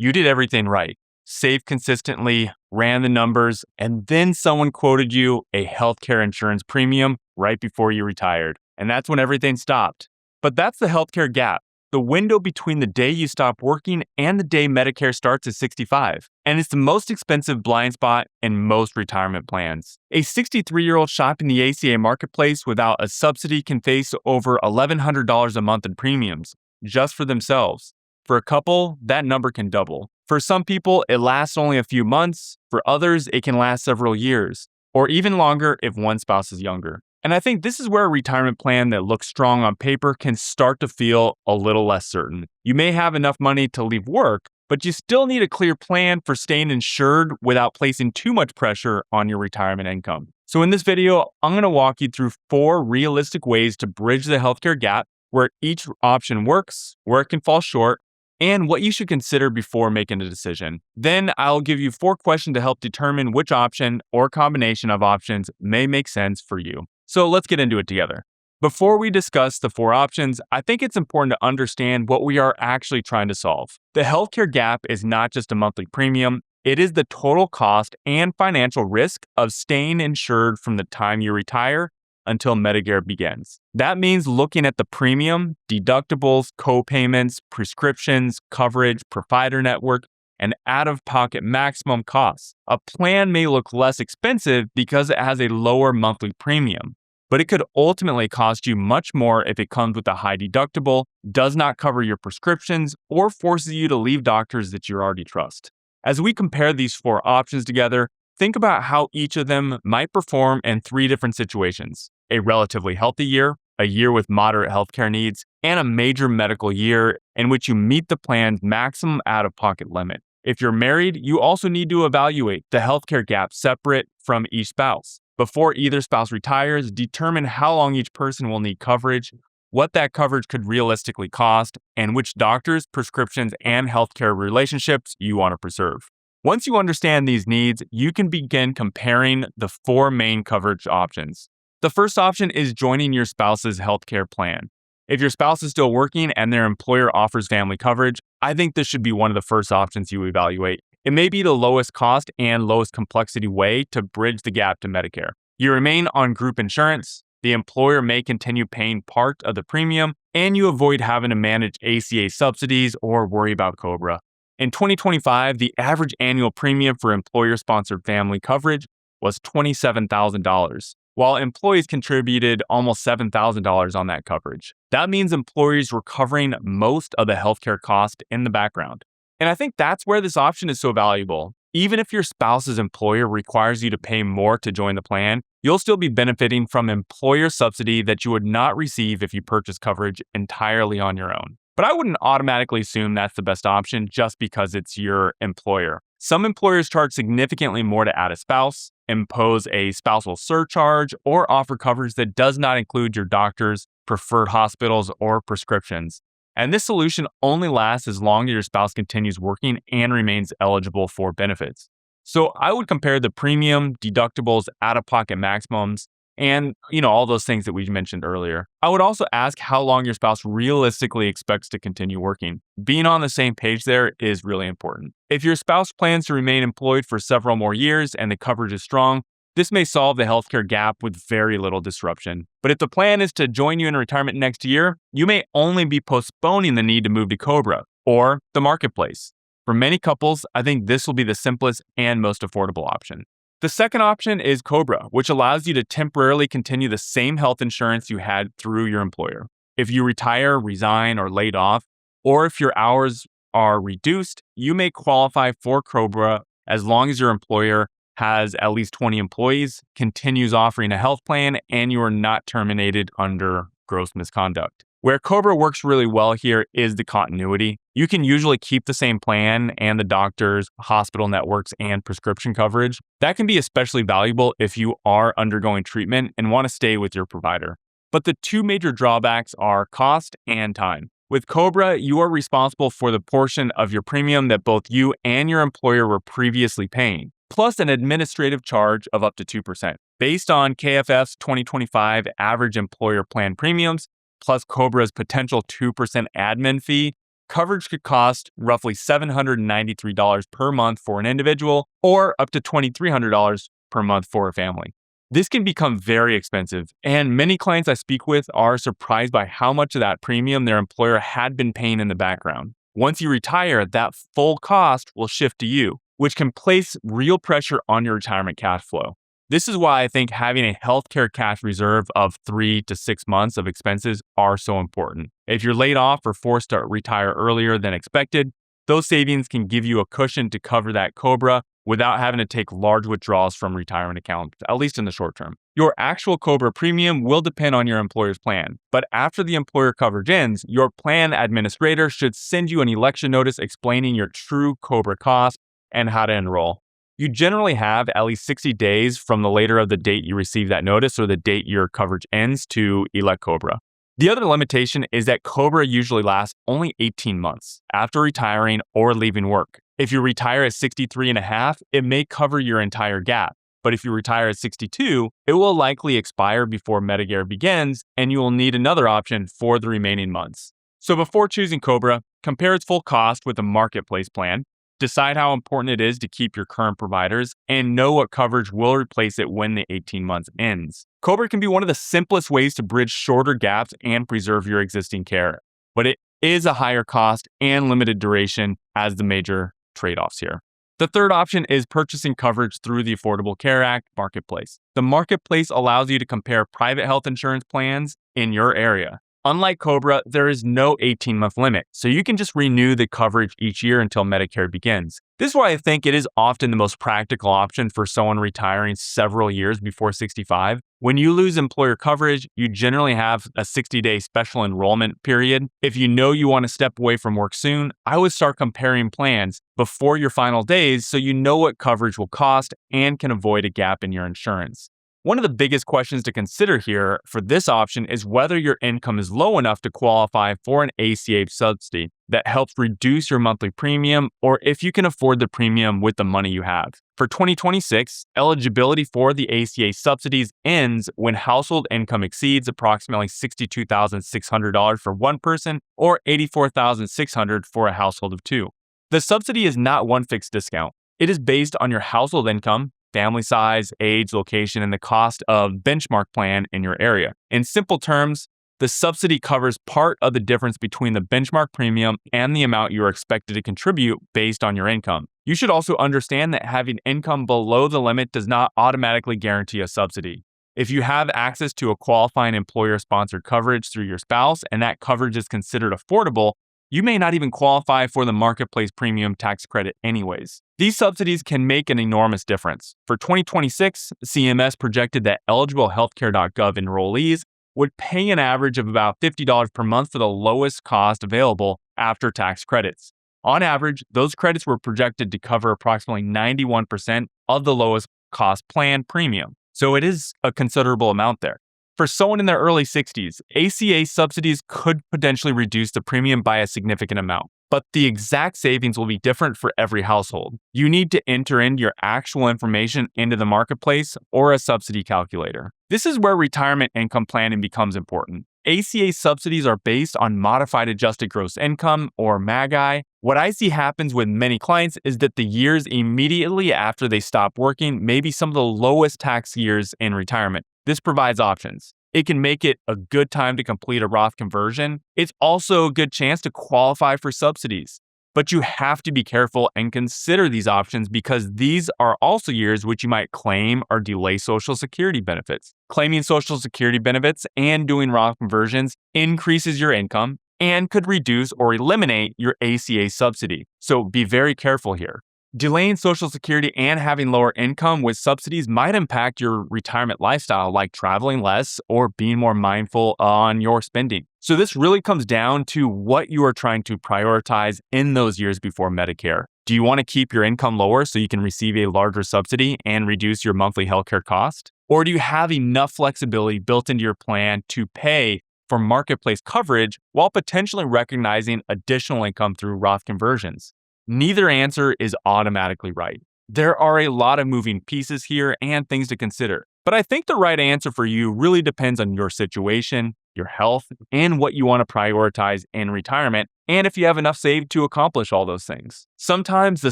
You did everything right. Saved consistently, ran the numbers, and then someone quoted you a healthcare insurance premium right before you retired. And that's when everything stopped. But that's the healthcare gap. The window between the day you stop working and the day Medicare starts is 65. And it's the most expensive blind spot in most retirement plans. A 63-year-old shopping the ACA marketplace without a subsidy can face over $1,100 a month in premiums, just for themselves. For a couple, that number can double. For some people, it lasts only a few months. For others, it can last several years, or even longer if one spouse is younger. And I think this is where a retirement plan that looks strong on paper can start to feel a little less certain. You may have enough money to leave work, but you still need a clear plan for staying insured without placing too much pressure on your retirement income. So in this video, I'm going to walk you through 4 realistic ways to bridge the healthcare gap, where each option works, where it can fall short, and what you should consider before making a decision. Then I'll give you 4 questions to help determine which option or combination of options may make sense for you. So let's get into it together. Before we discuss the 4 options, I think it's important to understand what we are actually trying to solve. The healthcare gap is not just a monthly premium, it is the total cost and financial risk of staying insured from the time you retire until Medicare begins. That means looking at the premium, deductibles, co-payments, prescriptions, coverage, provider network, and out-of-pocket maximum costs. A plan may look less expensive because it has a lower monthly premium, but it could ultimately cost you much more if it comes with a high deductible, does not cover your prescriptions, or forces you to leave doctors that you already trust. As we compare these 4 options together, think about how each of them might perform in 3 different situations: a relatively healthy year, a year with moderate healthcare needs, and a major medical year in which you meet the plan's maximum out-of-pocket limit. If you're married, you also need to evaluate the healthcare gap separate from each spouse. Before either spouse retires, determine how long each person will need coverage, what that coverage could realistically cost, and which doctors, prescriptions, and healthcare relationships you want to preserve. Once you understand these needs, you can begin comparing the 4 main coverage options. The first option is joining your spouse's healthcare plan. If your spouse is still working and their employer offers family coverage, I think this should be one of the first options you evaluate. It may be the lowest cost and lowest complexity way to bridge the gap to Medicare. You remain on group insurance, the employer may continue paying part of the premium, and you avoid having to manage ACA subsidies or worry about COBRA. In 2025, the average annual premium for employer-sponsored family coverage was $27,000. While employees contributed almost $7,000 on that coverage. That means employees were covering most of the healthcare cost in the background. And I think that's where this option is so valuable. Even if your spouse's employer requires you to pay more to join the plan, you'll still be benefiting from employer subsidy that you would not receive if you purchase coverage entirely on your own. But I wouldn't automatically assume that's the best option just because it's your employer. Some employers charge significantly more to add a spouse, impose a spousal surcharge, or offer coverage that does not include your doctors, preferred hospitals, or prescriptions. And this solution only lasts as long as your spouse continues working and remains eligible for benefits. So I would compare the premium, deductibles, out-of-pocket maximums, and all those things that we mentioned earlier. I would also ask how long your spouse realistically expects to continue working. Being on the same page there is really important. If your spouse plans to remain employed for several more years and the coverage is strong, this may solve the healthcare gap with very little disruption. But if the plan is to join you in retirement next year, you may only be postponing the need to move to COBRA or the marketplace. For many couples, I think this will be the simplest and most affordable option. The second option is COBRA, which allows you to temporarily continue the same health insurance you had through your employer. If you retire, resign, or laid off, or if your hours are reduced, you may qualify for COBRA as long as your employer has at least 20 employees, continues offering a health plan, and you are not terminated under gross misconduct. Where COBRA works really well here is the continuity. You can usually keep the same plan and the doctors, hospital networks, and prescription coverage. That can be especially valuable if you are undergoing treatment and want to stay with your provider. But the 2 major drawbacks are cost and time. With COBRA, you are responsible for the portion of your premium that both you and your employer were previously paying, plus an administrative charge of up to 2%. Based on KFF's 2025 average employer plan premiums, plus COBRA's potential 2% admin fee, Coverage could cost roughly $793 per month for an individual or up to $2,300 per month for a family. This can become very expensive, and many clients I speak with are surprised by how much of that premium their employer had been paying in the background. Once you retire, that full cost will shift to you, which can place real pressure on your retirement cash flow. This is why I think having a healthcare cash reserve of 3 to 6 months of expenses are so important. If you're laid off or forced to retire earlier than expected, those savings can give you a cushion to cover that COBRA without having to take large withdrawals from retirement accounts, at least in the short term. Your actual COBRA premium will depend on your employer's plan, but after the employer coverage ends, your plan administrator should send you an election notice explaining your true COBRA cost and how to enroll. You generally have at least 60 days from the later of the date you receive that notice or the date your coverage ends to elect COBRA. The other limitation is that COBRA usually lasts only 18 months after retiring or leaving work. If you retire at 63 and a half, it may cover your entire gap. But if you retire at 62, it will likely expire before Medicare begins, and you will need another option for the remaining months. So before choosing COBRA, compare its full cost with a marketplace plan. Decide how important it is to keep your current providers and know what coverage will replace it when the 18 months ends. COBRA can be one of the simplest ways to bridge shorter gaps and preserve your existing care, but it is a higher cost and limited duration as the major trade-offs here. The third option is purchasing coverage through the Affordable Care Act marketplace. The marketplace allows you to compare private health insurance plans in your area. Unlike COBRA, there is no 18-month limit, so you can just renew the coverage each year until Medicare begins. This is why I think it is often the most practical option for someone retiring several years before 65. When you lose employer coverage, you generally have a 60-day special enrollment period. If you know you want to step away from work soon, I would start comparing plans before your final days so you know what coverage will cost and can avoid a gap in your insurance. One of the biggest questions to consider here for this option is whether your income is low enough to qualify for an ACA subsidy that helps reduce your monthly premium, or if you can afford the premium with the money you have. For 2026, eligibility for the ACA subsidies ends when household income exceeds approximately $62,600 for one person or $84,600 for a household of two. The subsidy is not one fixed discount. It is based on your household income, family size, age, location, and the cost of benchmark plan in your area. In simple terms, the subsidy covers part of the difference between the benchmark premium and the amount you are expected to contribute based on your income. You should also understand that having income below the limit does not automatically guarantee a subsidy. If you have access to a qualifying employer-sponsored coverage through your spouse and that coverage is considered affordable, you may not even qualify for the marketplace premium tax credit anyways. These subsidies can make an enormous difference. For 2026, CMS projected that eligible healthcare.gov enrollees would pay an average of about $50 per month for the lowest cost available after tax credits. On average, those credits were projected to cover approximately 91% of the lowest cost plan premium. So it is a considerable amount there. For someone in their early 60s, ACA subsidies could potentially reduce the premium by a significant amount, but the exact savings will be different for every household. You need to enter in your actual information into the marketplace or a subsidy calculator. This is where retirement income planning becomes important. ACA subsidies are based on modified adjusted gross income, or MAGI. What I see happens with many clients is that the years immediately after they stop working may be some of the lowest tax years in retirement. This provides options. It can make it a good time to complete a Roth conversion. It's also a good chance to qualify for subsidies. But you have to be careful and consider these options because these are also years which you might claim or delay Social Security benefits. Claiming Social Security benefits and doing Roth conversions increases your income and could reduce or eliminate your ACA subsidy. So be very careful here. Delaying Social Security and having lower income with subsidies might impact your retirement lifestyle, like traveling less or being more mindful on your spending. So this really comes down to what you are trying to prioritize in those years before Medicare. Do you want to keep your income lower so you can receive a larger subsidy and reduce your monthly healthcare cost? Or do you have enough flexibility built into your plan to pay for marketplace coverage while potentially recognizing additional income through Roth conversions? Neither answer is automatically right. There are a lot of moving pieces here and things to consider. But I think the right answer for you really depends on your situation, your health, and what you want to prioritize in retirement, and if you have enough saved to accomplish all those things. Sometimes the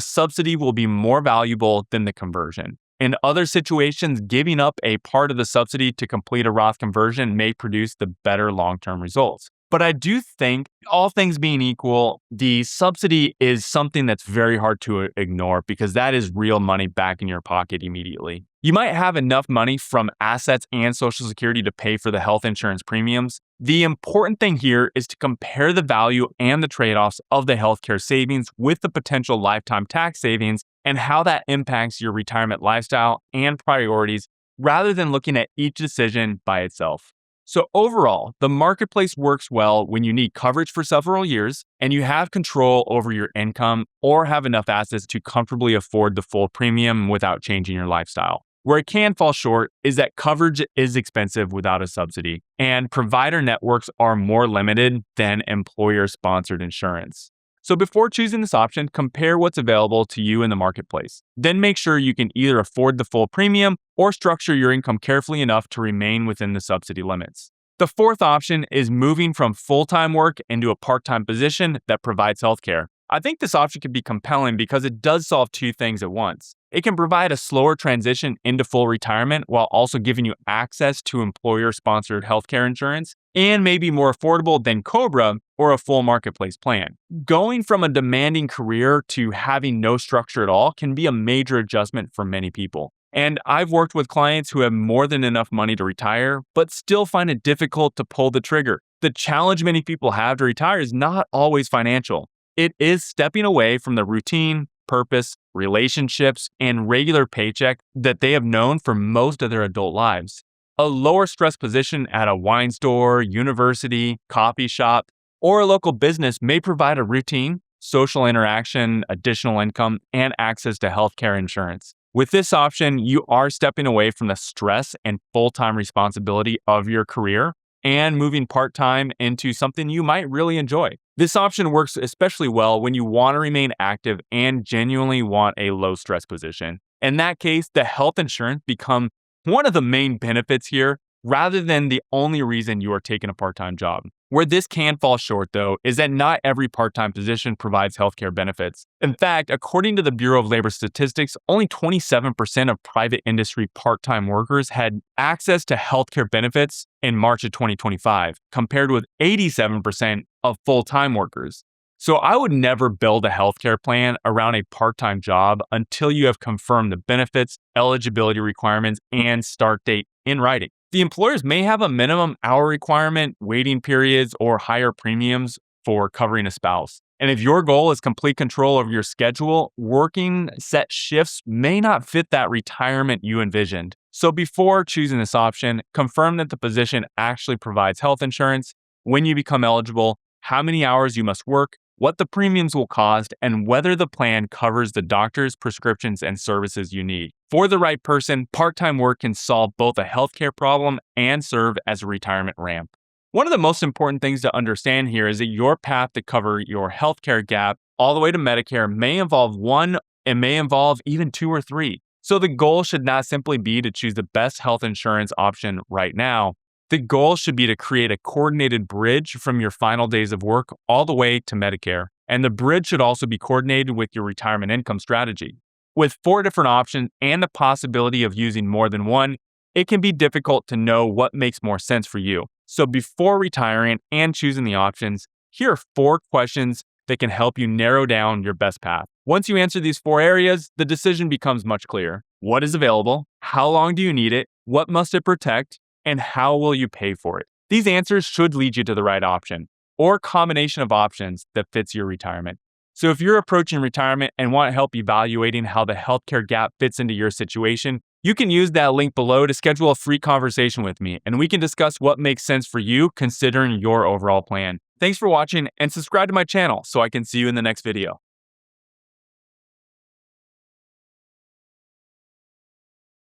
subsidy will be more valuable than the conversion. In other situations, giving up a part of the subsidy to complete a Roth conversion may produce the better long-term results. But I do think, all things being equal, the subsidy is something that's very hard to ignore because that is real money back in your pocket immediately. You might have enough money from assets and Social Security to pay for the health insurance premiums. The important thing here is to compare the value and the trade-offs of the healthcare savings with the potential lifetime tax savings and how that impacts your retirement lifestyle and priorities rather than looking at each decision by itself. So overall, the marketplace works well when you need coverage for several years and you have control over your income or have enough assets to comfortably afford the full premium without changing your lifestyle. Where it can fall short is that coverage is expensive without a subsidy, and provider networks are more limited than employer-sponsored insurance. So before choosing this option, compare what's available to you in the marketplace. Then make sure you can either afford the full premium or structure your income carefully enough to remain within the subsidy limits. The fourth option is moving from full-time work into a part-time position that provides healthcare. I think this option can be compelling because it does solve two things at once. It can provide a slower transition into full retirement while also giving you access to employer-sponsored healthcare insurance and may be more affordable than COBRA or a full marketplace plan. Going from a demanding career to having no structure at all can be a major adjustment for many people. And I've worked with clients who have more than enough money to retire, but still find it difficult to pull the trigger. The challenge many people have to retire is not always financial. It is stepping away from the routine, purpose, relationships, and regular paycheck that they have known for most of their adult lives. A lower stress position at a wine store, university, coffee shop, or a local business may provide a routine, social interaction, additional income, and access to healthcare insurance. With this option, you are stepping away from the stress and full-time responsibility of your career and moving part-time into something you might really enjoy. This option works especially well when you want to remain active and genuinely want a low-stress position. In that case, the health insurance becomes one of the main benefits here rather than the only reason you are taking a part-time job. Where this can fall short, though, is that not every part-time position provides healthcare benefits. In fact, according to the Bureau of Labor Statistics, only 27% of private industry part-time workers had access to healthcare benefits in March of 2025, compared with 87% of full-time workers. So I would never build a healthcare plan around a part-time job until you have confirmed the benefits, eligibility requirements, and start date in writing. The employers may have a minimum hour requirement, waiting periods, or higher premiums for covering a spouse. And if your goal is complete control of your schedule, working set shifts may not fit that retirement you envisioned. So before choosing this option, confirm that the position actually provides health insurance, when you become eligible, how many hours you must work, what the premiums will cost, and whether the plan covers the doctors, prescriptions, and services you need. For the right person, part-time work can solve both a healthcare problem and serve as a retirement ramp. One of the most important things to understand here is that your path to cover your healthcare gap all the way to Medicare may involve one, and may involve even two or three. So the goal should not simply be to choose the best health insurance option right now. The goal should be to create a coordinated bridge from your final days of work all the way to Medicare. And the bridge should also be coordinated with your retirement income strategy. With 4 different options and the possibility of using more than one, it can be difficult to know what makes more sense for you. So before retiring and choosing the options, here are 4 questions that can help you narrow down your best path. Once you answer these 4 areas, the decision becomes much clearer. What is available? How long do you need it? What must it protect? And how will you pay for it? These answers should lead you to the right option or combination of options that fits your retirement. So if you're approaching retirement and want help evaluating how the healthcare gap fits into your situation, you can use that link below to schedule a free conversation with me, and we can discuss what makes sense for you considering your overall plan. Thanks for watching, and subscribe to my channel so I can see you in the next video.